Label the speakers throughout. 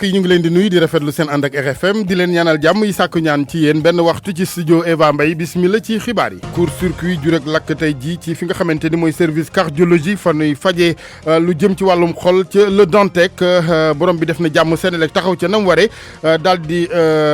Speaker 1: yi ñu ngi leen di nuyu di rafetlu seen ànd ak RFM di leen ñaanal jàmm yi sàkku ñaan ci yéen benn waxtu ci studio Eva Mbaye bismillah ci xibaar yi. court-circuit jur ak lakk tey jii ci fi nga xamante ni mooy service cardiologie fa nuy fajee lu jëm ci wàllum xol ca Le Dantec borom bi def na jàmm Senelec taxaw ca nam waree daal di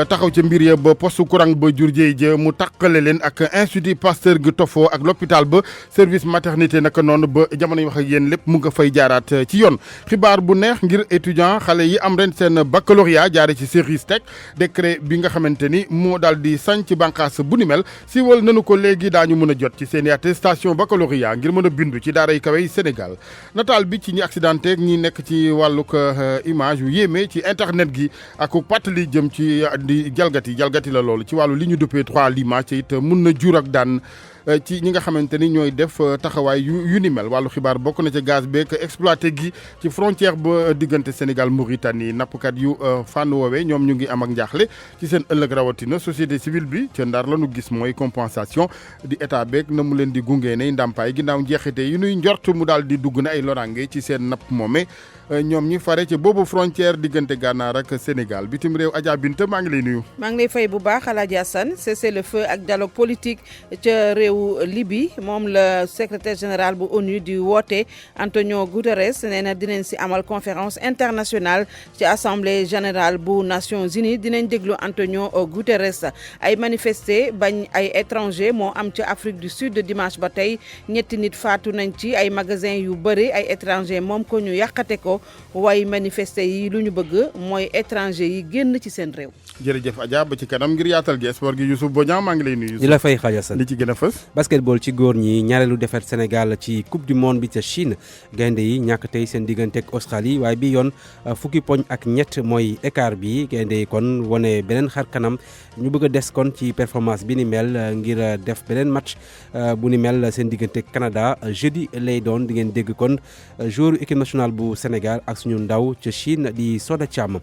Speaker 1: taxaw ca mbir ya ba poste courant ba jur jéey ja mu tàqale leen ak institut Pasteur gu Tofo ak l'hôpital ba service maternité naka noonu ba jamono yi wax ak yéen lépp mu nga fay jaaraat ci yoon xibaar bu neex ngir étudiant xale yi am ren seen baccalauréat jaare ci Cerise Tech décret bi nga xamante ni moo daal di sañ ci bànqaas bu ni mel siiwal nanu ko léegi daañu mën a jot ci seen i attestation baccalauréat ngir mën a bindu ci daara yi kawe Sénégal nataal bi ci ñi accidenté ñi nekk ci wàllug image yu yéeme ci internet gi ak pàttali jëm ci di jalgati la loolu ci wàllu li ñu duppee 3 l'image te it mun na jur ak daan ci ñi nga xamante ni ñooy def taxawaay yu ni mel wàllu xibaar bokk na ca gaz beeg exploité gi ci frontière ba diggante Sénégal Mauritanie nappkat yu fànn woowee ñoom ñu ngi am ak njaaxle ci seen ëllëg rawatina société civile bi ca Ndar la ñu gis mooy compensation di état beeg na mu leen di gungee ne ndàmpaay ginnaaw njeexite yi nuy njort mu daal di dugg na ay loraange ci seen napp moome ñoom ñi fare ci boobu frontière diggante Gànnaar ak Sénégal bitim réew Adja Binta maa ngi lay nuyu.
Speaker 2: maa ngi lay fay bu baax Alaaji Assane cessez-le-feu ak dialogue politique ca réew Libye moom la secrétaire général bu ONU di woote Antonio Guterres nee na dinañ si amal conférence internationale ci assemblée générale bu Nations Unies dinañ déglu Antonio Guterres ay manifesté bañ ay étranger moo am ci Afrique du Sud dimanche ba tey ñetti nit faatu nañ ci ay magasin yu bëri ay étranger moom ko ñu yàqate ko waaye manifesté yi lu ñu bëgg mooy étranger yi génn ci seen réew.
Speaker 1: jërëjëf Adja ba ci kanam ngir yaatal gi sport gi Youssouf Bodian maa ngi lay nuyu.
Speaker 3: di la fay xaajasan
Speaker 1: li ci gën a fës.
Speaker 3: basketball ci góor ñi ñaareelu défaite Sénégal ci coupe du monde bi ca Chine gaynde yi ñàkk tey seen diggante ak Australie waaye bi yoon fukki poñ ak ñett mooy écart bi gaynde yi kon wane beneen xar kanam ñu bëgg a des kon ci performance bi ni mel ngir def beneen match bu ni mel seen diggante Canada jeudi lay doon di ngeen dégg kon joueur équipe nationale bu Sénégal ak suñu ndaw ca Chine di Soda Thiam.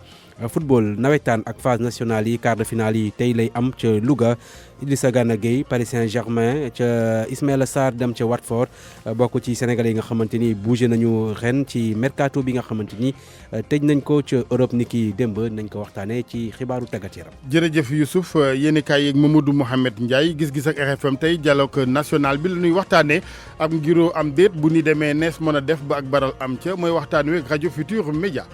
Speaker 3: football nawetaan ak phase nationale yi quart de finale yi tey lay am ca Louga Idrissa Gana Gueye Paris Saint-Germain ca Ismaïla Sarr dem ca Watford bokk ci Sénégalais yi nga xamante ni bougé nañu ren ci mercato bi nga xamante ni tëj nañ ko ca Europe ni ki démb nañ ko waxtaanee ci xibaaru tàggat yaram.
Speaker 1: jërëjëf Youssouf yéen i kaay yeeg Mamadou Mouhamed Ndiaye gis-gis ak RFM tey dialogue national bi la ñuy waxtaanee am ngiroo am déet bu ni demee nees mën a def ba ak baral am ca mooy waxtaan wi ak rajo Futur Média.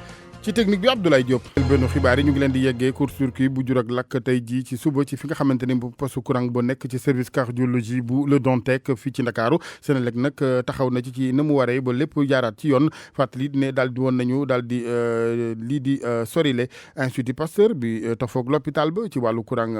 Speaker 1: ci technique bi Abdoulaye Diop. benn xibaar yi ñu ngi leen di yeggee court-circuit bu jur ak lakk tey jii ci suba ci fi nga xamante ni poste courant ba nekk ci service cardiologie bu Le Dantec fii ci Ndakaaru Senelec nag taxaw na ci na mu waree ba lépp jaaraat ci yoon fàttali ne daal di woon nañu daal di lii di sorile institut Pasteur bi tofoog l'hôpital ba ci wàllu courant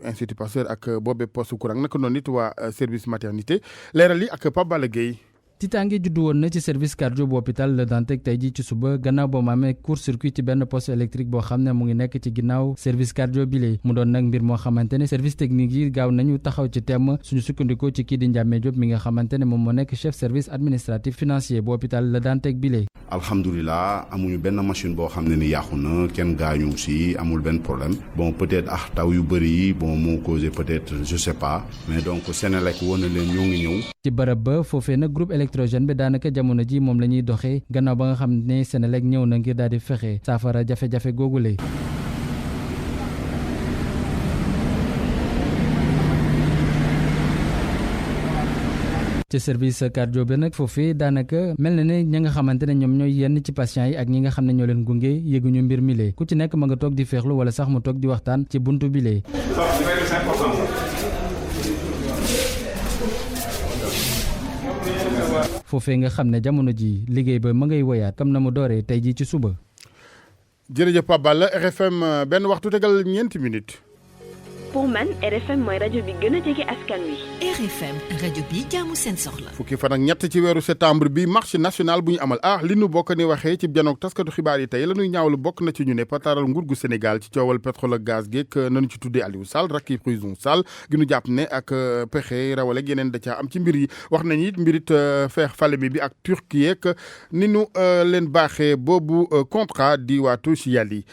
Speaker 1: institut Pasteur ak boobee poste courant naka noonu it waa service maternité leeral yi ak Pape Balla Gueye.
Speaker 4: tiitaange juddu woon na ci service cardio bu hôpital Le Dantec tey ji ci suba gannaaw boo mu amee court-circuit ci benn poste électrique boo xam ne mu ngi nekk ci ginnaaw service cardio bile mu doon nag mbir moo xamante ne service technique yi gaaw nañu taxaw ci temm suñu sukkandikoo ci kii di Ndiamé Diop mi nga xamante ne moom moo nekk chef service administratif financier bu hôpital Le Dantec bile.
Speaker 5: alhamdulilah amuñu benn machine boo xam ne ni yàqu na kenn gaañu si amul benn problème bon peut-être taw yu bëri yi bon moo causé peut-être je sais pas mais donc Senelec woon na leen ñoo ngi ñëw.
Speaker 4: ci bërëb ba foofee nag groupe électrogène bi daanaka jamono ji moom la ñuy doxee gannaaw ba nga xam ne Senelec ñëw na ngir daal di fexe saafara jafe-jafe googule. ci service cardio bi nag foofee daanaka mel na ne ñi nga xamante ne ñoom ñooy yenn ci patients yi ak ñi nga xam ne ñoo leen gunge yéguñu mbir mi lee ku ci nekk ma nga toog di féexlu wala sax mu toog di waxtaan ci buntu bi lee. foofee nga xam ne jamono ji liggéey ba ma ngay woyaat comme na mu dooree tey ji ci suba.
Speaker 1: jërëjëf Pape Balla RFM benn waxtu tegal ñeenti minutes.
Speaker 6: pour man RFM mooy rajo bi gën a jege askan wi.
Speaker 7: RFM rajo bi jaamu seen soxla.
Speaker 1: fukki fan ak ñett ci weeru septembre bi marche nationale bu ñu amal li nu bokk ni waxee ci janoog taskatu xibaar yi tey la ñuy ñaawlu bokk na ci ñu ne pataaral nguur gu Sénégal ci coowal pétrole ak gaz geek nañu ci tuddee Aliou Sall rakki prison Sall gi nu jàpp ne ak pexe rawale ak yeneen da caa am ci mbir yi wax nañu it mbirit feex fale bi ak Turquie ak ni nu leen baaxee boobu contrat di waa Tosyali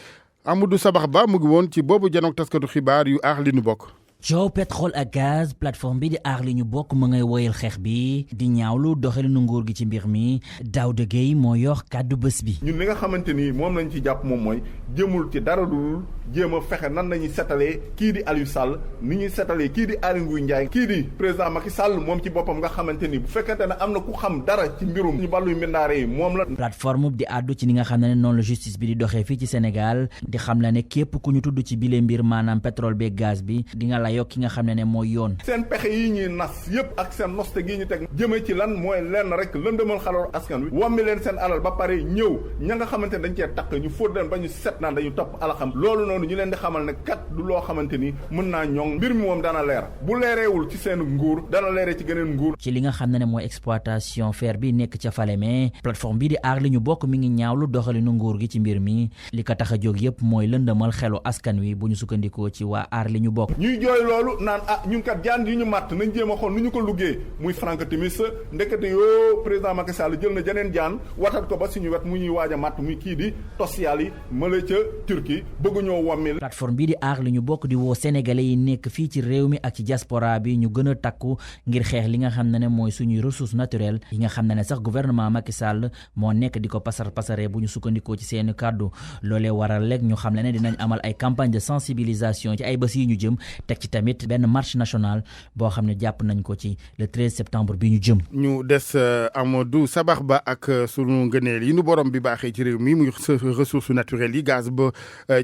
Speaker 1: Amadou Sabax Ba mu ngi woon ci boobu janoog taskatu xibaar yu li nu bokk.
Speaker 8: coow pétrole ak gaz plateforme bi di aar li ñu bokk mu ngay woyal xeex bi di ñaawlu doxalinu nguur gi ci mbir mi Daouda Gueye moo yor kàddu bés bi.
Speaker 9: ñun li nga xamante ni moom lañ ci jàpp moom mooy jëmul ci dara dul jéem a fexe nan lañuy setalee kii di Aliou Sall ni ñuy setalee kii di Aly Ngouille Ndiaye kii di président Macky Sall moom ci boppam nga xamante ni bu fekkente ne am na ku xam dara ci mbirum ñu balluy mbindaare yi moom la.
Speaker 8: plateforme di àddu ci ni nga xam ne noonu la justice bi di doxee fii ci Sénégal di xam la ne képp ku ñu tudd ci bile mbir maanaam pétrole beeg gaz bi di nga la yokk ki nga xam ne mooy yoon.
Speaker 9: seen pexe yi ñuy nas yëpp ak seen noste gi ñu teg jëmee ci lan mooy lenn rek lëndëmal xalaat askan wi wammi leen seen alal ba pare ñëw ña nga xamante ne dañ cee takk ñu fóot leen ba ñu set naan dañu topp alaxam loolu noonu ñu leen di xamal ne kat du loo xamante ni mën naa ñoŋ mbir mi moom dana leer bu leereewul ci seen nguur dana leeree ci geneen nguur.
Speaker 8: ci li nga xam ne mooy exploitation fer bi nekk ca Falémé plateforme bi di aar li ñu bokk mi ngi ñaawlu doxalinu nguur gi ci mbir mi li ko tax a jóg yëpp mooy lëndëmal xelu askan wi bu ñu sukkandikoo ci waa aar li ñu bokk.
Speaker 9: ñuy jooy loolu naan ñun kat jaan yi ñu màtt nañ jéem a xool nu ñu ko luggee muy Franck Timis ndekete yoo président Macky Sall jël na jeneen jaan watat ko ba suñu wet mu ñuy waaj a màtt muy kii di Tosyal yi mëla ca Turquie bëgg ñoo wammil.
Speaker 8: plateforme bii di aar li ñu bokk di woo sénégalais yi nekk fii ci réew mi ak ci diaspora bi ñu gën a takku ngir xeex li nga xam ne mooy suñuy ressources naturelles yi nga xam ne sax gouvernement Macky Sall moo nekk di ko pasaree bu ñu sukkandikoo ci seeni kàddu loolee waral rek ñu xam ne dinañ amal ay campagne de sensibilisation ci ay bés yi ñu jëm teg ci tamit benn marche nationale boo xam ne jàpp nañ ko ci le 13 septembre bi ñu jëm.
Speaker 1: ñu des Amadou Sabax Ba ak sunu ngëneel yi nu borom bi baaxee ci réew mi muy ressources naturelles yi gaz ba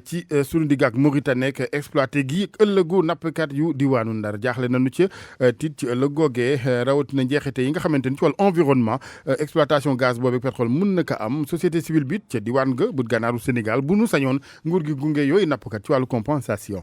Speaker 1: ci sunu digg ak Mauritanie nekk exploité gi ëllëgu nappkat yu diwaanu Ndar jaaxle nañu ci tiit ci ëllëg googee rawatina njeexite yi nga xamante ni ci wàllu environnement exploitation gaz boobu pétrole mun na ko am société civile bi ca diwaan ga bu gànnaaru Sénégal bu nu sañoon nguur gi gunge yooyu nappkat ci wàllu compensation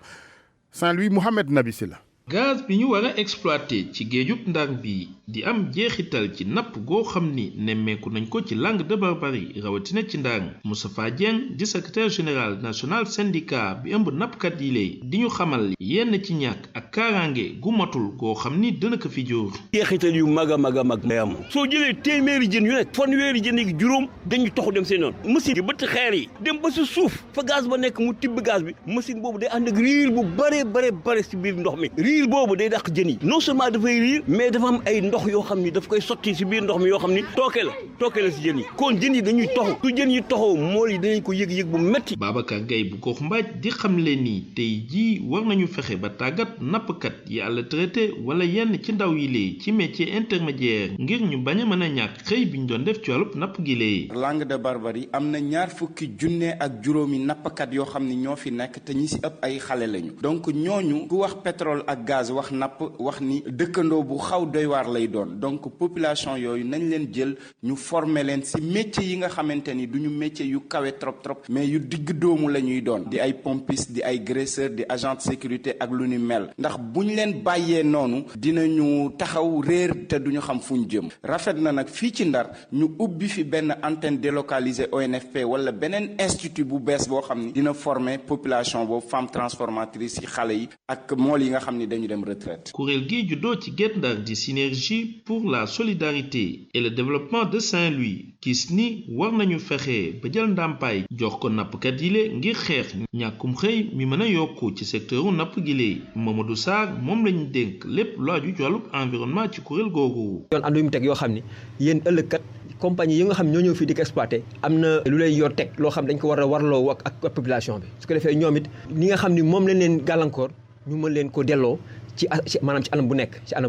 Speaker 1: Saint-Louis Mouhamed Nabi Silla.
Speaker 10: gaz bi ñu war a exploité ci géejub Ndar bi di am jeexital ci napp goo xam ni nemmeeku nañ ko ci Langue de Barbarie rawatina ci Ndar Moustapha Dieng di secrétaire général national syndicat bi ëmb nappkat yi lay di ñu xamal yenn ci ñàkk ak kaaraange gu matul goo xam ni dina ko fi jóor
Speaker 11: jeexital yu mag a mag a mag lay am soo jëlee téeméeri jën yu nekk fanweeri jën yi juróom dañu toxu dem seen yoon machine yi bëtt xeer yi dem ba sa suuf fa gaz ba nekk mu tibb gaz bi machine boobu day ànd ak riir bu bare ci biir ndox mi riir boobu day dàq jën yi non seulement dafay riir mais dafa am ay ndox yoo xam ni daf koy sotti si biir ndox mi yoo xam ni tooke la si jën yi kon jën yi dañuy toxu su jën yi toxoo mool yi dinañ ko yëg bu metti
Speaker 10: Babacar Gaye bu Gox Mbaaj di xamle ni tey jii war nañu fexe ba tàggat nappkat yi àll traité wala yenn ci ndaw yi lee ci métier intermédiaire ngir ñu bañ a mën a ñàkk xëy bi ñu doon def ci wàllub napp gi lee.
Speaker 12: Langue de Barbarie am na 20 ak juróomi nappkat yoo xam ni ñoo fi nekk te ñi si ëpp ay xale lañu donc ñooñu ku wax pétrole ak gaz wax napp wax ni dëkkandoo bu xaw doy waar lay doon donc population yooyu nañ leen jël ñu former leen si métier yi nga xamante ni duñu métier yu kawe trop mais yu digg doomu la ñuy doon di ay pompiste di ay graisseur di agent de sécurité ak lu ni mel ndax buñ leen bàyyee noonu dinañu taxaw réer te duñu xam fuñ jëm rafet na nag fii ci Ndar ñu ubbi fi benn antenne délocalisée ONFP wala beneen institut bu bees boo xam ni dina former population boobu femme transformatrice yi xale yi ak mool yi nga xam ni dañu dem retraite.
Speaker 10: kuréel gi juddoo ci Guet Ndar di synergie pour la solidarité et le développement de Saint-Louis gis ni war nañu fexe ba jël ndàmpaay jox ko nappkat yi le ngir xeex ñàkkum xëy mi mën a yokku ci secteuru napp gi le Mamadou Sarr moom lañu dénk lépp lu aju ci wàllub environnement ci kuréel googu.
Speaker 13: yoon àndu mu teg yoo xam ni yéen ëllëg kat compagnie yi nga xam ñoo ñëw fii di ko exploité am na lu lay yor teg loo xam dañ ko war a warloo ak population bi su ko defee ñoom it li nga xam ni moom lañ leen gàllankoor ñu mën leen ko delloo maanaam ci anam bu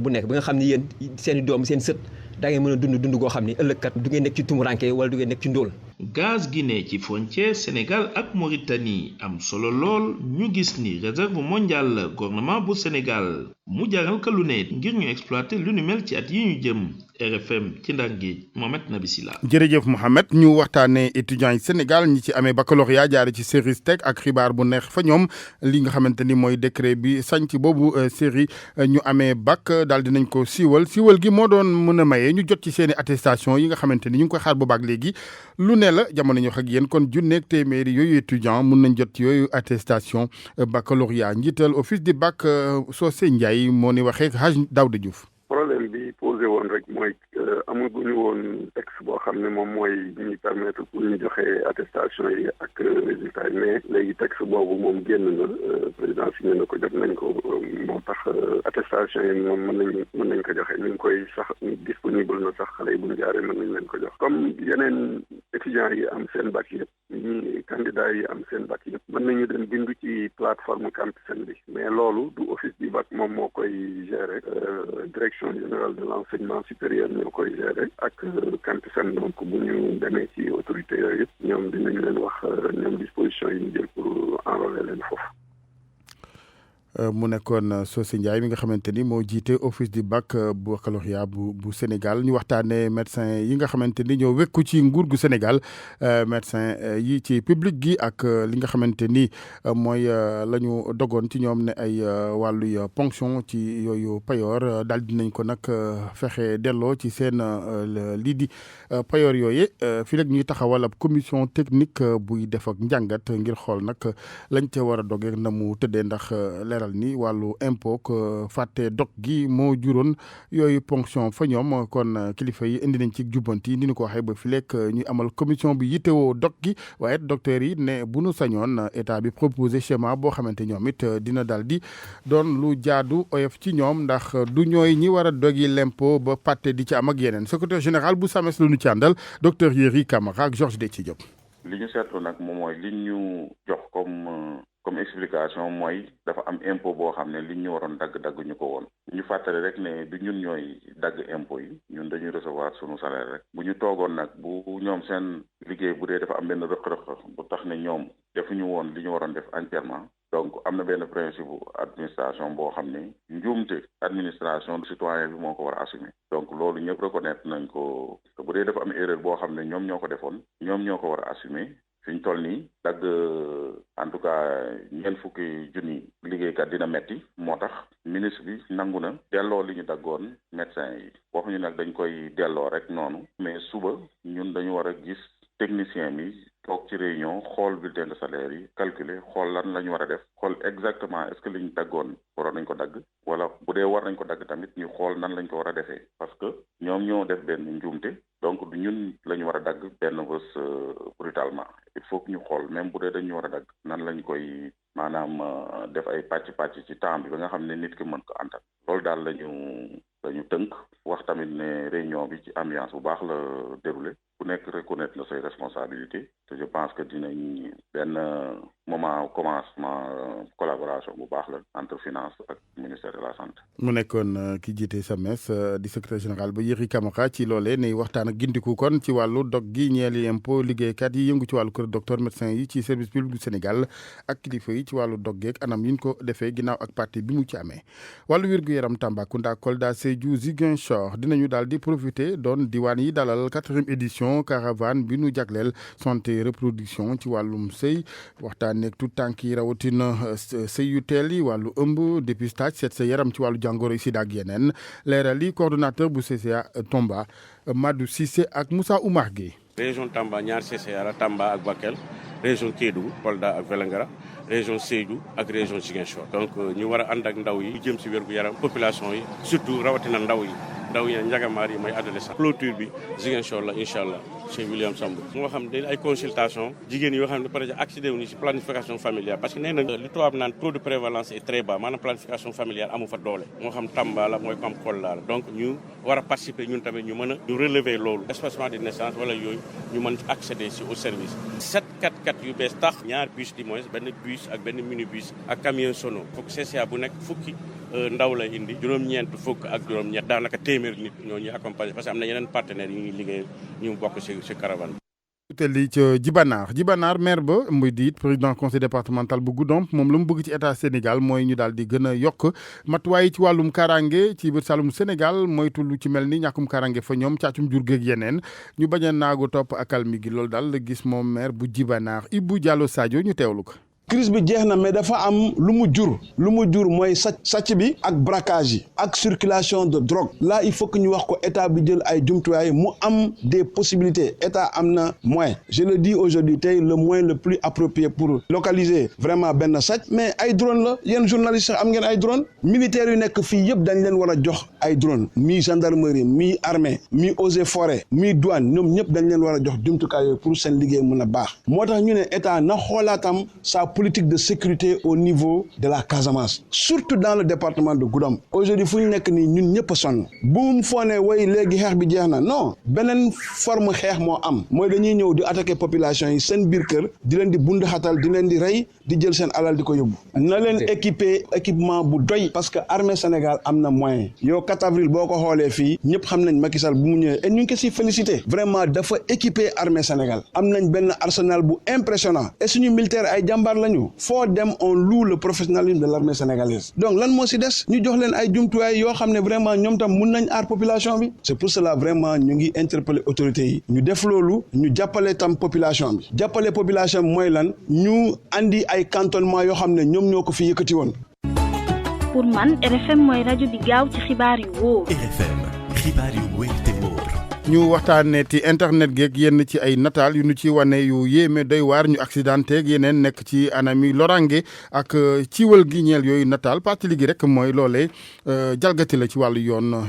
Speaker 13: nekk bi nga xam ni yéen seen i doom seen sët da ngay mën a dund goo xam ni ëllëg kat du ngeen nekk ci tumuranke wala du ngeen nekk ci ndóol.
Speaker 10: gaz gi ne ci frontière Sénégal ak Mauritanie am solo lool ñu gis ni réserve mondiale la gouvernement bu Sénégal mu jaral ka lu ne ngir ñu exploiter lu ni mel ci at yi ñu jëm RFM ci Ndar Géej Mohamed Nabi Silla.
Speaker 1: jërëjëf Mohamed ñu waxtaanee étudiants yi Sénégal ñi ci amee baccalauréat jaare ci série tech ak xibaar bu neex fa ñoom li nga xamante ni mooy décret bi sañ ci boobu série ñu amee bac daal dinañ ko siiwal gi moo doon mën a maye ñu jot ci seeni attestation yi nga xamante ni ñu ngi koy xaar boobaak léegi lu ne la jamono ñu wax ak yéen kon junneeg téeméeri yooyu étudiant mun nañ jot ci yooyu attestation baccalauréat njiital office du bac Socé Ndiaye moo ni waxee Haj Daouda Diouf.
Speaker 14: problème bi posé woon rek mooy amaguñu woon texte boo xam ne moom mooy ñuy permettre pour ñu joxe attestation yi ak résultat yi mais léegi texte boobu moom génn na président signé na ko jot nañ ko moo tax attestation yi moom mën nañ ko joxe ñu ngi koy sax disponible na sax xale yi bu ñu jaaree mën nañ leen ko jox comme yeneen étudiants yi am seen bac yëpp ñi candidats yi am seen bac yëpp mën nañu dem bindu ci plateforme Campusen bi mais loolu du office du bac moom moo koy gérer direction générale de l'enseignement supérieur ñoo koy gérer ak Campusen donc bu ñu demee ci autorité yooyu yëpp ñoom dinañ leen wax ñoom disposition yi ñu jël pour enrôler leen foofu.
Speaker 1: mu nekkoon Socé Ndiaye mi nga xamante ni moo jiite office du bac bu baccalauréat bu Sénégal ñu waxtaanee médecin yi nga xamante ni ñoo wekku ci nguur gu Sénégal médecin yi ci public gi ak li nga xamante ni mooy la ñu dogoon ci ñoom ne ay wàlluy ponction ci yooyu payoor daal dinañ ko nag fexe delloo ci seen lii di payoor yooyu fii rek ñuy taxawal ab commission technique buy def ak njàngat ngir xool nag lañ ca war a dogee na mu tëddee ndax leeral ni wàllu impôt fàtte dog gi moo juróon yooyu ponction fa ñoom kon kilifa yi indi nañ ci jubbanti ni ñu ko waxee ba fi lekk ñuy amal commission bi yittewoo dog gi waaye docteur yi ne bu nu sañoon état bi proposé schéma boo xamante ñoom it dina daal di doon lu jaadu oyof ci ñoom ndax du ñooy ñi war a dogi l'impôt ba fàtte di ci am ak yeneen secrétaire général bu SAMES la ñu ci àndal docteur Yéri Camara ak Georges Dethié Diop.
Speaker 15: li ñu seetlu nag moom mooy li ñu jox comme explication mooy dafa am impôt boo xam ne li ñu waroon dagg ñu ko woon ñu fàttali rek ne du ñun ñooy dagg impôt yi ñun dañuy recevoir sunu salaire rek bu ñu toogoon nag bu ñoom seen liggéey bu dee dafa am benn rëq-rëq bu tax ne ñoom defuñu woon li ñu waroon def entièrement donc am na benn principe bu administration boo xam ne njuumte administration citoyen bi moo ko war a assumer donc loolu ñëpp reconnaître nañ ko bu dee dafa am erreur boo xam ne ñoom ñoo ko defoon ñoom ñoo ko war a assumer fi ñu toll nii dagg en tout cas ñeent fukki junni liggéeykat dina metti moo tax ministre bi nangu na delloo li ñu daggoon médecin yi waxuñu nag dañ koy delloo rek noonu mais suba ñun dañu war a gis technicien bi toog ci réunion xool bulletin de salaire yi calculer xool lan la ñu war a def xool exactement est-ce que li ñu daggoon waroon nañ ko dagg wala bu dee war nañ ko dagg tamit ñu xool nan lañ ko war a defee parce que ñoom ñoo def benn njuumte donc du ñun la ñu war a dagg benn bés brutalement il faut que ñu xool même bu dee dañu war a dagg nan lañ koy maanaam def ay pàcc ci temps bi ba nga xam ne nit ki mën ko antal loolu daal lañu tënk wax tamit ne réunion bi ci ambiance bu baax la déroulé ku nekk reconnaître na say responsabilités te je pense que dinañ benn moment commencement collaboration bu baax la entre finance ak ministère de la santé.
Speaker 1: mu nekkoon ki jiite SAMES di secrétaire général ba Yéri Camara ci loolee ne waxtaan ak gindiku kon ci wàllu dog gi ñeeli impôt liggéeykat yi yëngu ci wàllu kër docteur médecin yi ci service public du Sénégal ak kilifa yi ci wàllu dog geeg anam yi ñu ko defee ginnaaw ak parti bi mu ci amee wàllu wér-gu-yaram Tambacounda Kolda Sédhiou Ziguinchor dinañu daal di profiter doon diwaan yi dalal 4e édition caravane bi nu jagleel santé reproduction ci wàllum sëy waxtaan nekk tout tànk yi rawatina sëy yu teel yi wàllu ëmb dépistage seet sa yaram ci wàllu jàngoro yi sida ak yeneen leeral yi coordonnateur bu CCA Tomba Madou Cissé ak Moussa Oumar Gueye.
Speaker 16: région Tamba ñaar CCA la Tamba ak Bakel région Kédougou Kolda ak Vélingara région Sédhiou ak région Ziguinchor donc ñu war a ànd ak ndaw yi jëm si wérgu yaram population yi surtout rawatina ndaw yi njagamaar yi mooy adolescent clôture bi Ziguinchor la incha allah chez William Sambou moo xam ne ay consultation jigéen yoo xam ne par exemple accédé wuñu si planification familiale parce que nee na li tubaab naan taux de prévalence est très bas maanaam planification familiale amu fa doole moo xam Tamba la mooy comme Kolda la donc ñu war a participer ñun tamit ñu mën a ñu relever loolu espacement de naissance wala yooyu ñu mën accéder si au service 7 4x4 yu bees tax ñaar bus di moins benn bus ak benn minibus ak camion sono fokk CCA bu nekk fukki ndaw la indi juróom-ñeent fukk ak juróom-ñett daanaka téeméer nit ñoo ñuy accompagner parce que am na yeneen partenaires yu ñuy liggéey ñu bokk ci caravane bi.
Speaker 1: te lii ca Djibanaar maire ba muy di président conseil départemental bu Goudomp moom la mu bëgg ci état Sénégal mooy ñu daal di gën a yokk matuwaay ci wàllum kaaraange ci biir Saloum Sénégal moytu lu ci mel ni ñàkkum kaaraange fa ñoom caacum jur géeg yeneen ñu bañ a naagu topp akalmi gi loolu daal la gis moom maire bu Djibanaar Ibou Diallo Sadio ñu teewlu ko.
Speaker 17: crise bi jeex na mais dafa am lu mu jur mooy sàcc bi ak braquage yi ak circulation de drogue là il faut que ñu wax ko état bi jël ay jumtuwaay mu am des possibilités état am na moyen je le dis aujourd'hui tey le moyen le plus approprié pour localiser vraiment benn sàcc mais ay drone la yéen journalistes am ngeen ay drone militaires yu nekk fii yëpp dañ leen war a jox ay drone mi gendarmerie mi armée mi eaux et forêt mi douane ñoom ñëpp dañ leen war a jox jumtukaay yooyu pour seen liggéey mën a baax moo tax ñu ne état na xoolaatam sa politique de sécurité au niveau de la Casamance surtout dans le département de Goudomp aujourd'hui fu ñu nekk nii ñun ñëpp a sonn bu mu foo ne way léegi xeex bi jeex na non beneen forme xeex moo am mooy dañuy ñëw di attaquer population yi seen biir kër di leen di bund xatal di leen di rey di jël seen alal di ko yóbbu na leen équipement bu doy parce que armée Sénégal am na moyen yow 4 avril boo ko xoolee fii ñëpp xam nañ Macky Sall bu mu ñëwee et ñu ngi ko si félicité vraiment dafa équiper armée Sénégal am nañ benn arsenal bu impressionnant et suñu militaire ay jàmbaar lañu foo dem on loue le professionnalisme de l'armée sénégalaise donc lan moo si des ñu jox leen ay jumtuwaay yoo xam ne vraiment ñoom tam mun nañ aar population bi c'est pour cela vraiment ñu ngi interpeller autorités yi ñu def loolu ñu jàppale tam population bi jàppale population bi mooy lan ñu andi ay cantonnement yoo xam ne ñoom ñoo ko fi yëkkati woon.
Speaker 6: pour man RFM mooy rajo bi gaaw ci xibaar yu wóor.
Speaker 18: RFM xibaar yu wóor te wóor.
Speaker 1: ñu waxtaanee ci internet geeg yenn ci ay nataal yu ñu ci wane yu yéeme doy waar ñu accidenté ak yeneen nekk ci anami lorange ak ciwal gi ñeel yooyu nataal pàttali gi rek mooy loolee jalgati la ci wàllu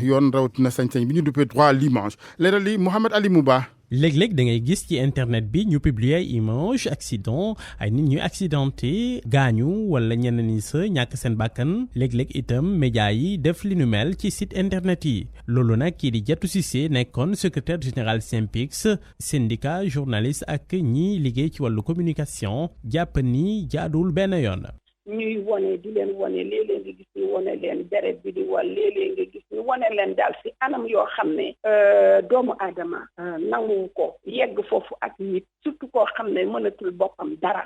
Speaker 1: yoon rawatina sañ-sañ bi ñu duppee droit à l'image leeral li Mouhamed Ali Mouba.
Speaker 19: léeg-léeg da ngay gis ci internet bi ñu publier ay image accident ay nit ñuy accidenté gaañu wala ñenn ñi sa ñàkk seen bàkkan léeg-léeg itam média yi def li nu mel ci site internet yi loolu nag kii di Diatou Cissé nekkoon secrétaire général SYNPICS syndicat journaliste ak ñi liggéey ci wàllu communication jàpp ni jaadul benn yoon.
Speaker 20: ñuy wone di leen wone léeg-léeg nga gis ñu wone leen deret bi di wal léeg-léeg nga gis ñu wone leen daal ci anam yoo xam ne doomu aadama nangu ko yegg foofu ak nit surtout koo xam ne mënatul boppam dara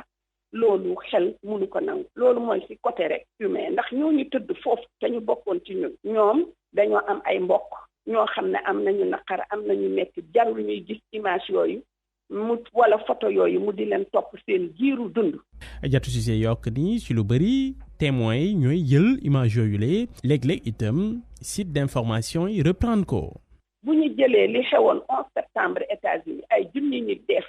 Speaker 20: loolu xel mënu ko nangu loolu mooy ci côté rek humain ndax ñooñu tëdd foofu te ñu bokkoon ci ñun ñoom dañoo am ay mbokk ñoo xam ne am nañu naqar am nañu metti jarul ñuy gis image yooyu mu wala photo yooyu mu di leen topp seen giiru dund.
Speaker 19: Diatou Cissé yokk ni ci lu bëri témoins yi ñooy jël image yooyu léeg-léeg itam site d'information yi reprendre ko.
Speaker 20: bu ñu jëlee li xewoon 11 septembre États-Unis ay junni nit def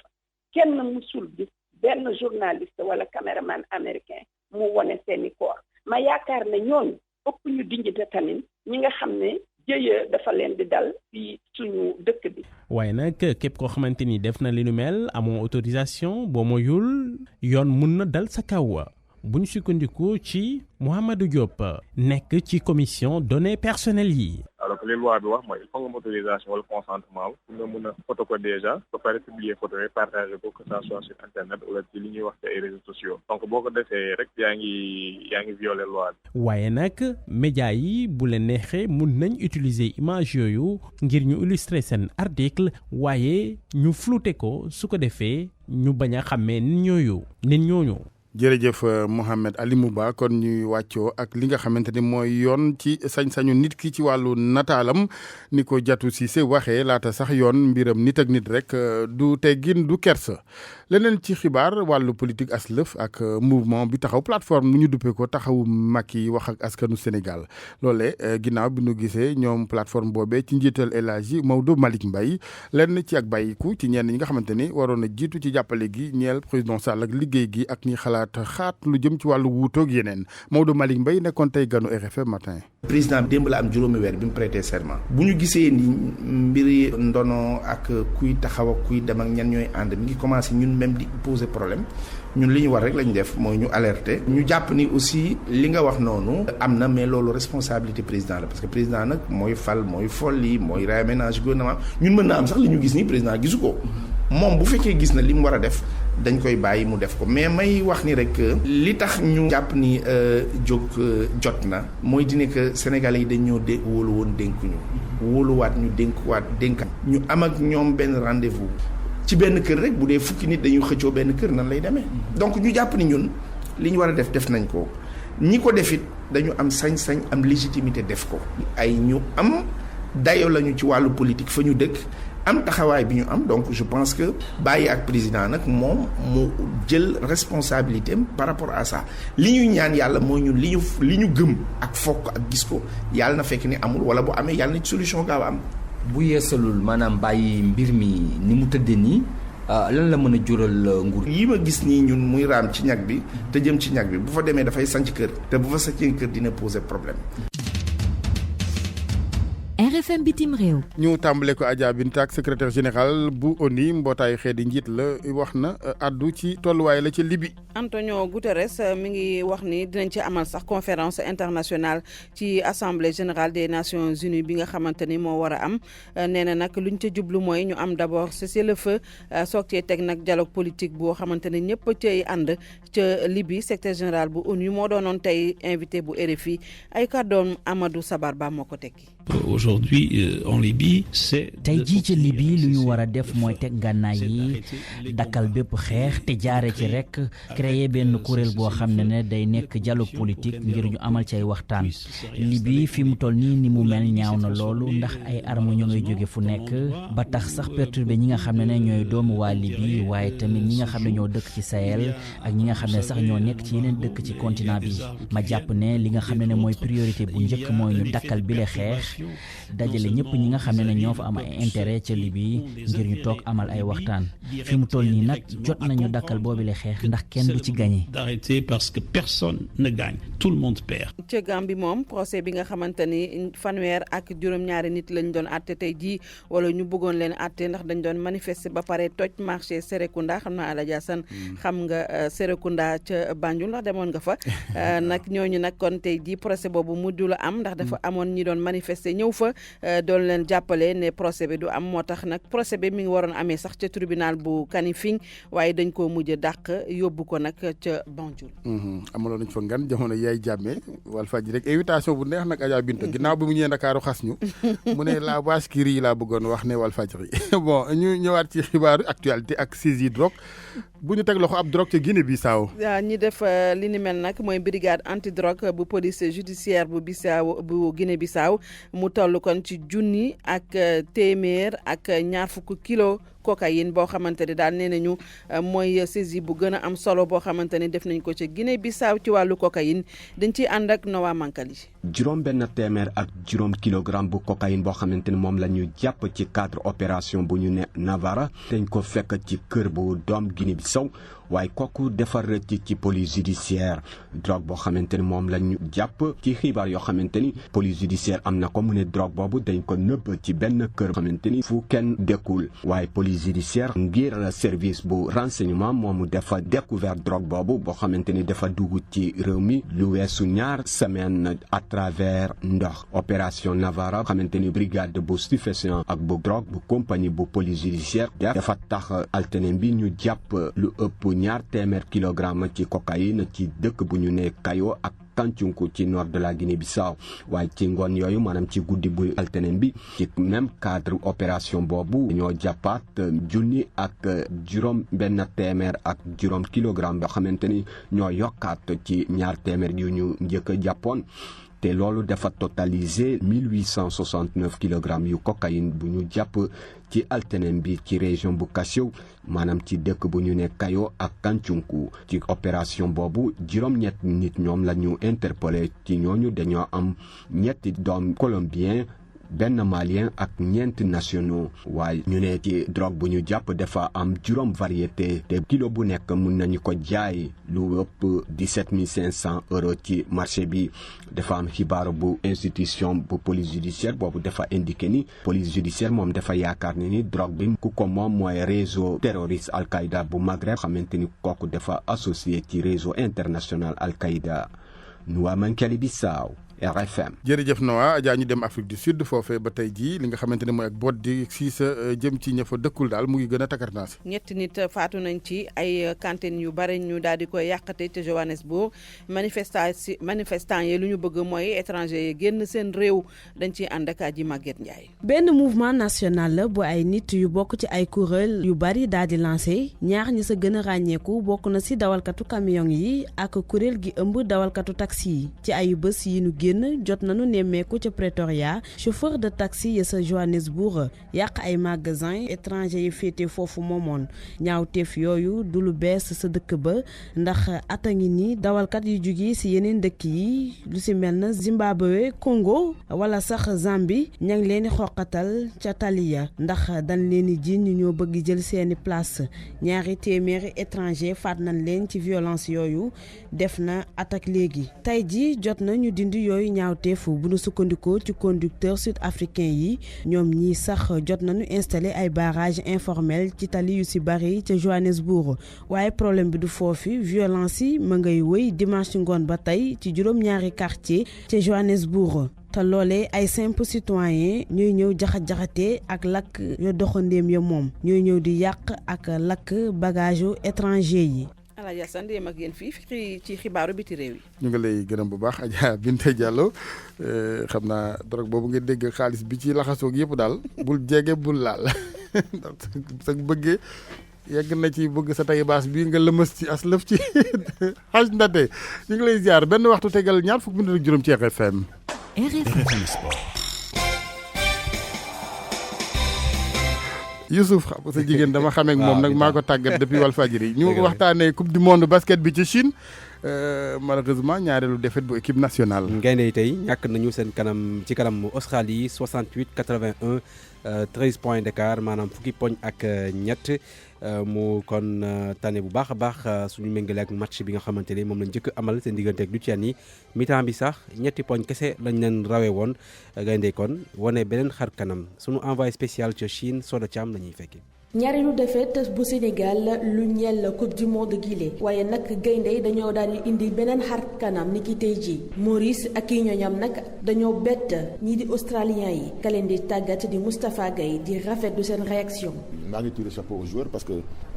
Speaker 20: kenn musul gis benn journaliste wala caméraman américain mu wone seeni corps ma yaakaar ne ñooñu ëpp ñu dignité tamit ñi nga xam ne jëye dafa leen di dal ci suñu dëkk bi.
Speaker 19: waaye nag képp koo xamante ni def na li nu mel amoo autorisation boo moyul yoon mun na dal sa kaw bu ñu sukkandiku ci Mouhamadou Diop nekk ci commission données personnelles yi.
Speaker 21: alors que li loi bi wax mooy il faut nga am autorisation wala consentement pour nga mun a photo ko déjà ba pare publier photo yi partager ko que ça soit sur internet wala ci li ñuy wax ci ay réseaux sociaux donc boo ko defee rek yaa ngi violer loi bi.
Speaker 19: waaye nag média yi bu leen neexee mun nañ utiliser image yooyu ngir ñu illustrer seen article waaye ñu flouter ko su ko defee ñu bañ a xàmmee nit ñooñu.
Speaker 1: jërëjëf Mouhamed Ali Mouba kon ñuy wàccoo ak li nga xamante ni mooy yoon ci sañ-sañu nit ki ci wàllu nataalam ni ko Diatou Cissé waxee laata sax yoon mbiram nit ak nit rek du teggin du kersa leneen ci xibaar wàllu politique aslëf ak mouvement bi taxaw plateforme mu ñu duppee ko taxawu Macky wax ak askanu Sénégal loole ginnaaw bi nu gisee ñoom plateforme boobee ci njiital El Hadji Maodo Malick Mbaye lenn ci ak bàyyiku ci ñenn ñi nga xamante ni waroon a jiitu ci jàppale gi ñeel président Sall ak liggéey gi ak ñi xalaat xaat lu jëm ci wàllu wuutoog yeneen Maodo Malick Mbaye nekkoon tey ganu RFM matin.
Speaker 22: président bi démb la am juróomi weer bi mu prêté serment bu ñu gisee ni mbiri ndono ak kuy taxaw ak kuy dem ak ñan ñooy ànd mi ngi commencé ñun même di poser problème ñun li ñu war rek lañu def mooy ñu alerter ñu jàpp ni aussi li nga wax noonu am na mais loolu responsabilité président la parce que président nag mooy fal mooy folli mooy réaménage gouvernement ñun mën na am sax li ñu gis ni président gisu ko moom bu fekkee gis na li mu war a def dañ koy bàyyi mu def ko mais may wax ni rek li tax ñu jàpp ni jóg jot na mooy di ne que Sénégalais yi dañ ñoo wóolu woon dénkuñu wóoluwaat ñu dénkaat ñu am ak ñoom benn rendez-vous ci benn kër rek bu dee fukki nit dañu xëccoo benn kër nan lay demee donc ñu jàpp ni ñun li ñu war a def nañ ko ñi ko defit dañu am sañ-sañ am légitimité def ko ay ñu am dayo lañu ci wàllu politique fa ñu dëkk am taxawaay bi ñu am donc je pense que bàyyi ak président nag moom mu jël responsabilité am par rapport à ça li ñuy ñaan yàlla mooy ñun li ñu gëm ak fokk ak gis ko yàlla na fekk ni amul wala bu amee yàlla na ci solution gaaw am.
Speaker 2: bu yeesalul maanaam bàyyi mbir mi ni mu tëddee nii lan la mën a jural nguur
Speaker 22: yi ma gis nii ñun muy raam ci ñag bi te jëm ci ñag bi bu fa demee dafay sanc kër te bu fa sancee kër dina poser problème.
Speaker 7: RFM bitim réew.
Speaker 1: ñu tàmbale ko Adja Bintak secrétaire général bu ONU mbootaayu xeet yi njiit la wax na addu ci tolluwaay la ci Libye.
Speaker 3: Antonio Guterres mi ngi wax ni dinañ ci amal sax conférence internationale ci assemblée générale des nations unies bi nga xamante ni moo war a am nee na nag luñ ca jublu mooy ñu am d'abord cessez-le-feu soog cee teg nag dialogue politique boo xamante ni ñëpp cay ànd ca Libye secrétaire général bu ONU moo doonoon tey invité bu RFI ay kàddoom Amadou Sabarba moo ko tekki.
Speaker 23: Aujourd'hui en Libye c'est
Speaker 8: tey jii ci Libye lu ñu war a def mooy teg gànnaay yi dakkal bépp xeex te jaare ci rek créer benn kuréel boo xam ne day nekk dialogue politique ngir ñu amal ci ay waxtaan. Libye fi mu toll nii ni mu mel ñaaw na loolu ndax ay armes ñoo ngay jóge fu nekk ba tax sax perturbé ñi nga xam ne ñooy doomu waa Libye waaye tamit ñi nga xam ne ñoo dëkk ci Sahel ak ñi nga xam ne sax ñoo nekk ci yeneen dëkk ci continent bi. ma jàpp ne li nga xam ne mooy priorité bu njëkk mooy ñu dakkal bile xeex dajale ñëpp ñi nga xam ne ñoo fa am ay intérêt ca Libye ngir ñu toog amal ay waxtaan fi mu toll nii nag jot nañu dakkal boobile xeex ndax kenn du ci gagné.
Speaker 23: d'arrêter parce que personne ne gagne, tout le monde perd.
Speaker 3: ca Gambie moom procès bi nga xamante ni fanweer ak juróom-ñaari nit lañ doon àtte tey jii wala ñu bëggoon leen àtte ndax dañ doon manifester ba pare toj marché Serekunda xam naa Alaja San xam nga Serekunda ca Banjul ndax demoon nga fa nag ñooñu nag kon tey jii procès boobu mujjul a am ndax dafa amoon ñi doon manifester ñëw fa doon leen jàppale ne procès bi du am moo tax nag procès bi mi ngi waroon amee sax ca tribunal bu Kanifing waaye dañ koo mujj dàq yóbbu ko nag ca Banjul.
Speaker 1: amaloon nañ fa ngan jamono yaay jàmmee Walfadjri rek invitation bu neex nag Adja Binta ginnaaw bi mu ñëwee Ndakaaru xas ñu mu ne la vache qui rit laa bëggoon wax ne Walfadjri bon ñu ñëwaat ci xibaaru actualité ak saisie drogue bu ñu teg loxo ab drogue ca Guinée Bissau.
Speaker 3: waaw ñi def li ni mel nag mooy brigade anti drogue bu police judiciaire bu Bissau bu Guinée Bissau mu toll kon ci junni ak téeméer ak ñaar fukk kilo cocaïne boo xamante ni daal nee nañu mooy saisie bu gën a am solo boo xamante ni def nañ ko ca Guinée Bissau ci wàllu cocaïne dañ ciy ànd ak Noa Mankali.
Speaker 24: juróom benn téeméer ak juróom kilogramme bu cocaïne boo xamante ni moom la ñu jàpp ci cadre opération bu ñu ne Navara dañ ko fekk ci kër bu doom Guinée Bissau waaye kooku defar rëcc ci police judiciaire drogue boo xamante ni moom la ñu jàpp ci xibaar yoo xamante ni police judiciaire am na ko mu ne drogue boobu dañ ko nëbb ci benn kër xamante ni fu kenn dëkkul waaye police judiciaire ngir service bu renseignement moomu dafa découvert drogue boobu boo xamante ni dafa dugg ci réew mi lu weesu ñaar semaine à travers ndox opération Navara xamante ni brigade bu stupéfiant ak bu drogue bu compagnie bu police judiciaire dafa tax altine bi ñu jàpp lu ëpp ñaar téeméer kilogramme ci cocaïne ci dëkk bu ñu ne Kayo ak Kanchunku ci nord de la Guinée-Bissau waaye ci ngoon yooyu maanaam ci guddi bu altenen bi ci même cadre opération boobu ñoo jàppaat junni ak juróom benn téeméer ak juróom kilogramme yoo xamante ni ñoo yokkaat ci ñaar téeméer yu ñu njëkk a jàppoon te loolu dafa totaliser 1869 kilogrammes yu cocaïne bu ñu jàpp ci altenen bi ci région bu Kassio maanaam ci dëkk bu ñu ne Kayo ak Kanchunku ci opération boobu juróom-ñett nit ñoom la ñu interpellé ci ñooñu dañoo am ñetti doom colombien benn malien ak ñeenti nationaux waaye ñu ne ci drogue bu ñu jàpp dafa am juróom variété te kilo bu nekk mun nañu ko jaay lu ëpp 17 500 euros ci marché bi dafa am xibaar bu institution bu police judiciaire boobu dafa indiqué ni police judiciaire moom dafa yaakaar ni drogue bi ku ko moom mooy réseau terroriste Al-Qaïda bu Maghreb xamante ni kooku dafa associé ci réseau international Al-Qaïda Noa Mankali Bissau RFM.
Speaker 1: jërëjëf Noa Adja ñu dem Afrique du Sud foofee ba tey jii li nga xamante ne mooy ak boot di si sa jëm ci ña fa dëkkul daal mu ngi gën a takarnaasi.
Speaker 3: ñetti nit faatu nañ ci ay cantines yu bari ñu daal di koy yàqate te Johannesburg manifestant yi lu ñu bëgg mooy étranger yi génn seen réew dañ ciy ànd ak Aji Maguette Ndiaye.
Speaker 25: benn mouvement national la bu ay nit yu bokk ci ay kuréel yu bari daal di lancé ñaar ñi sa gën a ràññeeku bokk na si dawalkatu camion yi ak kuréel gi ëmb dawalkatu taxi yi ci ayu bés yi nu génn jot nañu nemmeeku ca Pretoria chauffeur de taxi ya sa Johannesburg yàq ay magasin étranger yi féete foofu moomoon ñaawteef yooyu du lu bees sa dëkk ba ndax ata ngi ni dawalkat yu jóge ci yeneen dëkk yi lu ci mel na Zimbabwe Congo wala sax Zambie ña ngi leen di xoqatal ca taliya ndax dañ leen di jiiñ ñu ñoo bëgg jël seeni place ñaari téeméeri étranger faat nañ leen ci violence yooyu def na attaque léegi tey ji jot na ñu dindi yooyu ñaawteef bu nu sukkandikoo ci conducteur sud-africain yi ñoom ñi sax jot nañu installé ay barrage informel ci tali yu ci bari ca Johannesburg waaye problème bi du foofi violence yi ma ngay wëy dimanche ci ngoon ba tey ci juróom-ñaari quartier ca Johannesburg te loolee ay simple citoyen ñooy ñëw jaxat-jaxatee ak lakk yo doxandéem ya moom ñooy ñëw di yàq ak lakk bagage étranger yi.
Speaker 3: Alaaji Assane dem ak yéen fii ci xibaaru biti réew yi.
Speaker 1: ñu ngi lay gërëm bu baax Adja Binte Diallo xam naa drogue boobu nga dégg xaalis bi ci laxasoog yëpp daal bul jege bul laal ndax sa bëggee yegg na ci bëgg sa tay baas bii nga lëmës ci as lëf ci xaj ndate ñu ngi lay ziar benn waxtu tegal ñaar fukk minute ak juróom ci RFM.
Speaker 18: RFM Sport.
Speaker 1: Youssouf xam sa jigéen dama xamee ak moom nag maa ko tàggat depuis Walfadjri ñu waxtaanee coupe du monde basket bi ci Chine malheureusement ñaareelu défaite bu équipe nationale.
Speaker 4: gaynde yi tey ñàkk nañu seen kanam ci kanam Australie 68-81 13 points d'écart maanaam fukki poñ ak ñett mu kon tane bu baax a baax suñu méngale ak match bi nga xamante ne moom lañ njëkk amal seen diggante ak Lituanie mi-temps bi sax ñetti poñ kese lañ leen rawee woon gaynde kon wane beneen xar kanam suñu envoyé spécial ca Chine Soda Thiam la ñuy fekki.
Speaker 5: ñaareelu défaite bu Sénégal lu ñeel coupe du monde gile waaye nag gaynde yi dañoo daal di indi beneen xar kanam ni ki tey ji Maurice ak i ñoñam nag dañoo bett ñii di australien yi ka leen di tàggat di Moustapha Gueye di rafetlu seen réaction.
Speaker 9: maa ngi tiré chapeau aux joueurs parce que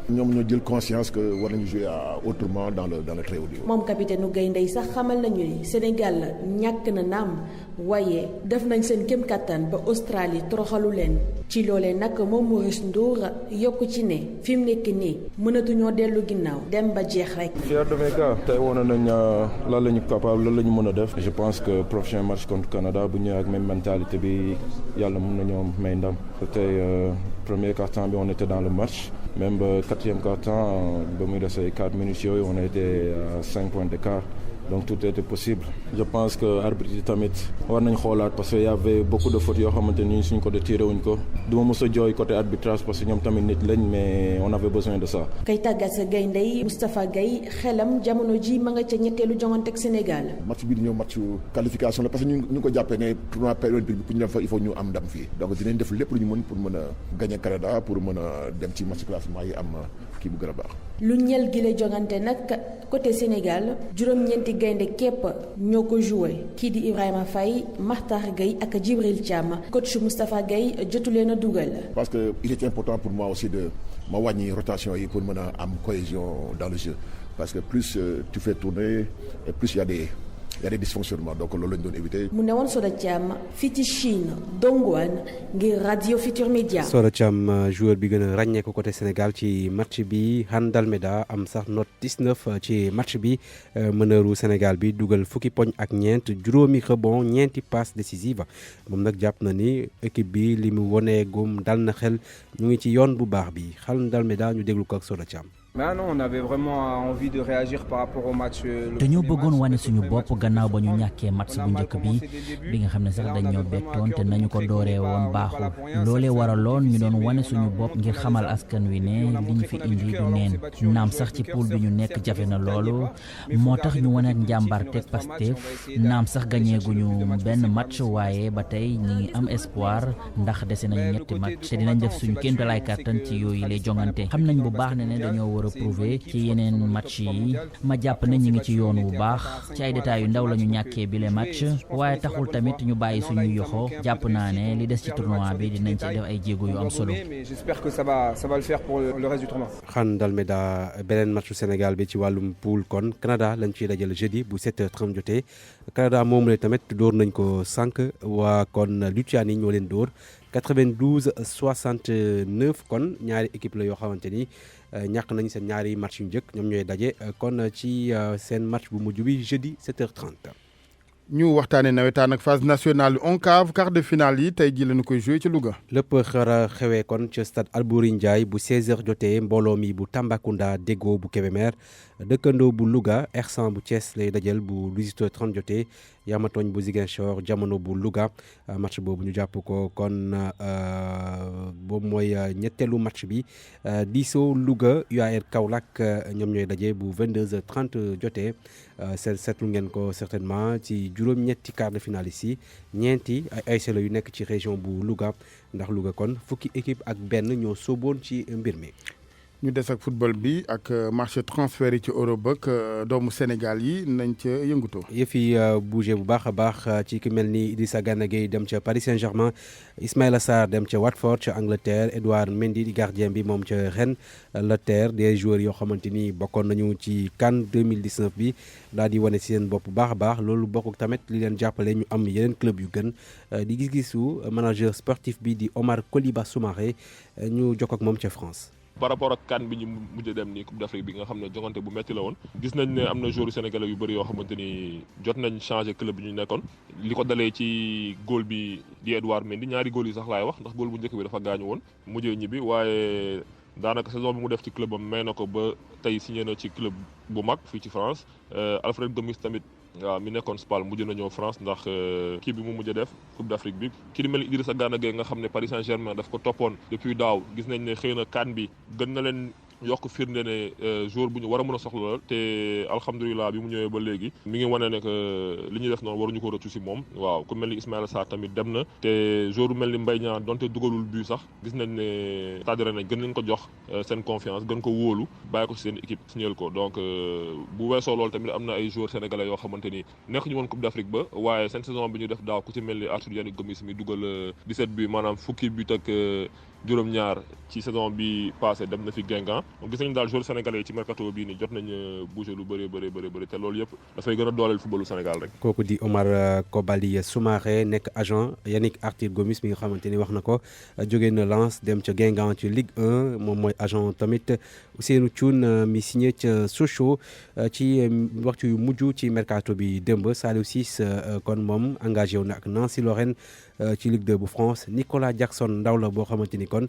Speaker 9: ñoom ñoo jël conscience que war nañu jouer autrement dans le très haut niveau.
Speaker 5: moom capitaine u gaynde yi sax xamal nañu ni Sénégal ñàkk na naam waaye def nañ seen kéem kattan ba Australie toroxalu leen ci loolee nag moom Maurice Ndour yokku ci ne fi mu nekk nii mënatuñoo dellu ginnaaw dem ba jeex rek.
Speaker 11: fier de mes gars tey wane nañ lan la ñu capable lan la ñu mën a def. je pense que prochain match contre Canada bu ñëwee ak même mentalité bi yàlla mën nañoo may ndam tey premier quart-temps bi on était dans le match même ba quatrième quart-temps ba muy desee 4 minutes yooyu on a été à 5 points d'écart. donc tout était possible. je pense que arbitre yi tamit war nañ xoolaat parce que y avait beaucoup de fautes yoo xamante ni suñ ko tiré wuñ ko du ma mës a jooy côté arbitrage parce que ñoom tamit nit lañ mais on avait besoin de ça.
Speaker 5: kay tàggat sa gaynde yi Moustapha Gueye xelam jamono ji ma nga ca ñetteelu jongante ak Sénégal.
Speaker 9: match bi di ñëw match qualification la parce que ñu ko jàppee ne tournoi période bi pour ñu dem fa il faut ñu am ndam fii donc dinañ def lépp lu ñu mën pour mën a gagner Canada pour mën a dem ci match classement yi am kii bu gën a baax.
Speaker 5: lu ñeel gi la jongante nag côté Sénégal juróom-ñeenti gaynde képp ñoo ko joué kii di Ibrahima Faye Makhtar Gueye ak Djibril Thiam coach Moustapha Gueye jotu leen a dugal.
Speaker 9: parce que il est important pour moi aussi de ma wàññi rotation yi pour mën a am cohésion dans le jeu parce que plus tu fais tourner et plus il y a des dysfonctionnements donc loolu lañ doon éviter.
Speaker 5: mu ne woon Soda Thiam fii ci Chine Dongguan ngir Radio Futur Média.
Speaker 4: Soda Thiam joueur bi gën a ràññee ko côté Sénégal ci match bi Han Dalméda am sax note 19 ci match bi mëneeru Sénégal bi dugal fukki poñ ak ñeent juróomi rebond ñeenti passe décisive moom nag jàpp na ni équipe bi li mu wonee gum dal na xel ñu ngi ci yoon bu baax bi Han Dalméda ñu déglu ko ak Soda Thiam.
Speaker 12: Mais non, on avait vraiment envie de réagir par rapport au match.
Speaker 8: dañoo bëggoon wane suñu bopp gannaaw ba ñu ñàkkee match bu njëkk bi nga xam ne sax dañoo bettoon te nañu ko dooree woon baaxul loolee waraloon ñu doon wane suñu bopp ngir xamal askan wi ne li ñu fi indi du neen naam sax ci poule bi ñu nekk jafe na loolu moo tax ñu wane ak njàmbaarteeg Pastef naam sax gañeeguñu benn match waaye ba tey ñi ngi am espoir ndax dese nañu ñetti match te dinañ def suñu kéemtalaay kàttan ci yooyu lay jongante xam nañ bu baax ne dañoo war a prouver ci yeneen match yi ma jàpp ne ñi ngi ci yoon wu baax ci ay détails yu ndaw la ñu ñàkkee bile match waaye taxul tamit ñu bàyyi suñuy yoxo jàpp naa ne li des ci tournoi bi dinañ ci def ay jéego yu am solo.
Speaker 12: J'espère que ça va le faire pour le reste du tournoi.
Speaker 4: Han Dalméda beneen matchu Sénégal bi ci wàllum poule kon Canada lañ ciy dajale jeudi bu 7h30 jotee Canada moom la tamit dóor nañ ko sànq waa kon Lituanie ñoo leen dóor 92-69 kon ñaari équipe la yoo xamante ni ñàkk nañu seen ñaari match yu njëkk ñoom ñooy daje kon ci seen match bu mujj bi jeudi 7h30.
Speaker 1: ñu waxtaanee nawetaan ak phase nationale ONCAV quart de finale yi tey ji lañu koy joué ci Louga.
Speaker 4: lépp xara xewee kon ci stade Albouri Ndiaye bu 16h jotee mbooloo mi bu Tambacounda Déggo bu Kébémer dëkkandoo bu Louga Ersan bu Thiès lay dajal bu 18h30 jotee Yamatooñ bu Ziguinchor jamono bu Louga match boobu ñu jàpp ko kon boobu mooy ñetteelu match bi diisoo Louga UAR Kaolack ñoom ñooy daje bu 22h30 jotee seetlu ngeen ko certainement ci juróom-ñetti quart de finale yi ñeenti ay ASC yu nekk ci région bu Louga ndax Louga kon fukki équipe ak benn ñoo sóoboon ci mbir mi.
Speaker 1: ñu des ak football bi ak marché transfert yi ci Europe ak doomu Sénégal yi nañ ca yëngutoo.
Speaker 4: yëf yi bougé bu baax a baax ci ki mel ni Idrissa Gana Gueye dem ca Paris Saint-Germain Ismaïla Sarr dem ca Watford ca Angleterre Edouard Mendy di gardien bi moom ca Rennes la terre des joueurs yoo xamante ni bokkoon nañu ci CAN 2019 bi daal di wane si seen bopp bu baax a baax loolu bokk tamit li leen jàppale ñu am yeneen club yu gën di gis-gisu manager sportif bi di Omar Koliba Soumaré ñu jokk ak moom ca France.
Speaker 10: par rapport ak CAN bi ñu mujj dem ni Coupe d'Afrique bi nga xam ne jongante bu metti la woon gis nañ ne am na joueurs sénégalais yu bëri yoo xamante ni jot nañ changé club bi ñu nekkoon li ko dalee ci góol bi di Edouard Mendy ñaari góol yi sax laay wax ndax góol bu njëkk bi dafa gaañu woon mujjee ñibbi waaye daanaka saison bi mu def ci club am may na ko ba tey signé na ci club bu mag fii ci France Alfred Gomis tamit waaw mi nekkoon Spal mujj na ñëw France ndax kii bi mu mujj def Coupe d'Afrique bi ki di mel ni Idrissa Gana Gueye nga xam ne Paris Saint-Germain daf ko toppoon depuis daaw gis nañ ne xëy na CAN bi gën na leen yokk firnde ne joueur bu ñu war a mën a soxla la te alhamdulilah bi mu ñëwee ba léegi mi ngi wane ne que li ñuy def noonu waruñu ko rëccu si moom waaw ku mel ni Ismaïla Sarr tamit dem na te joueur bu mel ni Mbaye Niang donte dugalul but sax gis nañ ne tàddare nañ gën nañ ko jox seen confiance gën ko wóolu bàyyi ko si seen équipe signal ko donc bu weesoo loolu tamit am na ay joueurs sénégalais yoo xamante ni nekk ñu woon Coupe d'Afrique ba waaye seen saison bi ñu def daaw ku ci mel ni Arthur Yannick Gomis mi dugal 17 bi maanaam fukki but ak juróom-ñaar ci saison bi passé dem na fi Guingamp donc gis nañu daal joueurs sénégalais yi ci mercato bii nii jot nañ bouger lu bëri te loolu yëpp dafay gën a dooleel footballu Sénégal rek.
Speaker 4: kooku di Omar Kobali Soumaré nekk agent Yannick Arthur Gomis mi nga xamante ni wax na ko jógee na Lens dem ca Guingamp ci Ligue 1 moom mooy agent tamit Ousseynou Thioune mi signé ca Sochaux ci waxtu yu mujj ci mercato bi démb Saliou Ciss kon moom engagé wu na ak Nancy Lorraine ci Ligue 2 bu France Nicolas Jackson ndaw la boo xamante ni kon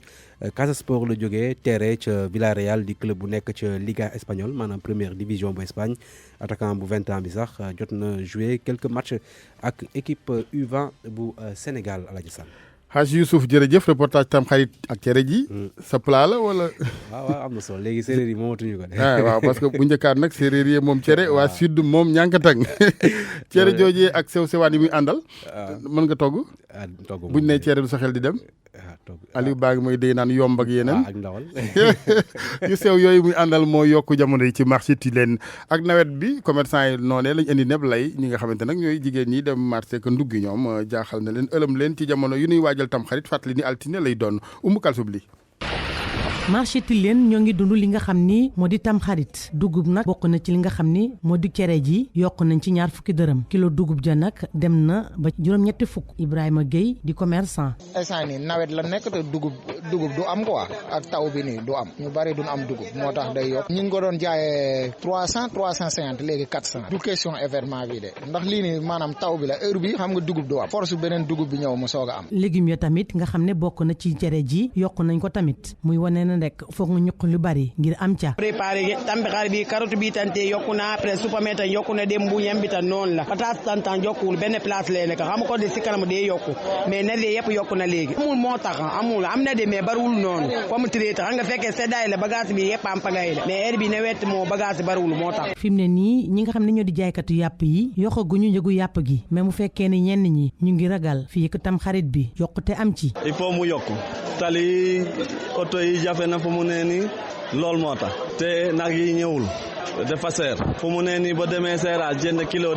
Speaker 4: Casa Sport la jógee terre ca Villarreal di club bu nekk ca Liga espagnole maanaam première division bu Espagne attaquant bu 20 ans bi sax jot na joué quelques matchs ak équipe U20 bu Sénégal Aladji Sall.
Speaker 1: Hadj Youssouf jërëjëf reportage tam xarit ak cere ji. sa plat la wala.
Speaker 4: waaw am na solo léegi séeréer yi moomatuñu ko de.
Speaker 1: waaw parce que bu njëkkaat nag séeréer yi moom cere waa sud moom ñànkatang cere joojee ak sew sewaan yi muy àndal. mën nga togg.
Speaker 4: togg
Speaker 1: buñ ne cere du sa xel di dem. Aliou Ba ngi mooy day naan yomb ak yeneen.
Speaker 4: ak ndawal.
Speaker 1: yu sew yooyu muy àndal moo yokk jamono yi ci marché Tilène ak nawet bi commerçant yi noonee lañ indi neb lay ñi nga xamante nag ñooy jigéen ñi dem marché que nduggi ñoom jaaxal na leen ëlëm leen ci jamono yu nuy waajal tam xarit fàttali ni altine lay doon Umu Kalsub li
Speaker 13: marché Tilène ñoo ngi dund li nga xam ni moo di tamxarit dugub nag bokk na ci li nga xam ni moo di cere ji yokk nañ ci 20 dërëm kilo dugub ja nag dem na ba juróom-ñetti fukk Ibrahima Gueye di commerçant.
Speaker 14: instant nii nawet la nekk te dugub du am quoi ak taw bi nii du am ñu bari duñ am dugub moo tax day yokk ñu ngi ko doon jaayee 350 léegi 400 du question événement bi de ndax lii nii maanaam taw bi la heure bi xam nga dugub du am force beneen dugub bi ñëw mu soog a am.
Speaker 13: légumes ya tamit nga xam ne bokk na ci cere ji yokk nañ ko tamit muy wane na rek foog nga ñuq lu bari ngir am ca
Speaker 15: préparé tamxarit bi carotte bi tante yokku na après supame tan yokku na dem bu ñam bi tan noonu la pataas tantan yokkuwul benn place lay nekk xam ko de si kanam dee yokku mais ne de yëpp yokku na léegi amul moo tax amul am na de mais bariwul noonu comme traité xam nga fekkee seddaay la bagage bi yëpp am pagay la mais heure bi nawet moo bagage bariwul moo tax
Speaker 13: fi mu ne nii ñi nga xam ne ñoo di jaaykatu yàpp yi yokkaguñu njëgu yàpp gi mais mu fekkee ne ñenn ñi ñu ngi ragal fii ak tamxarit bi yokkute am ci
Speaker 16: il faut mu yokku tali oto yi jafe na fu mu ne nii loolu moo tax te nag yi ñëwul dafa seer fu mu ne nii ba demee seeraat jënd kilo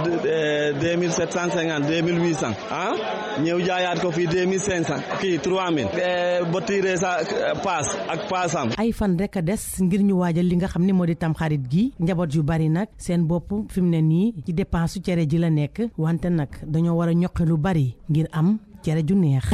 Speaker 16: 2750 2800 ah ñëw jaayaat ko fii 2500 kii 3000 ba tiiree sa paas ak paasam.
Speaker 13: ay fan rek a des ngir ñu waajal li nga xam ne moo di tamxarit gi njaboot yu bari nag seen bopp fi mu ne nii ci dépense su cere ji la nekk wante nag dañoo war a ñoqi lu bari ngir am cere ju neex.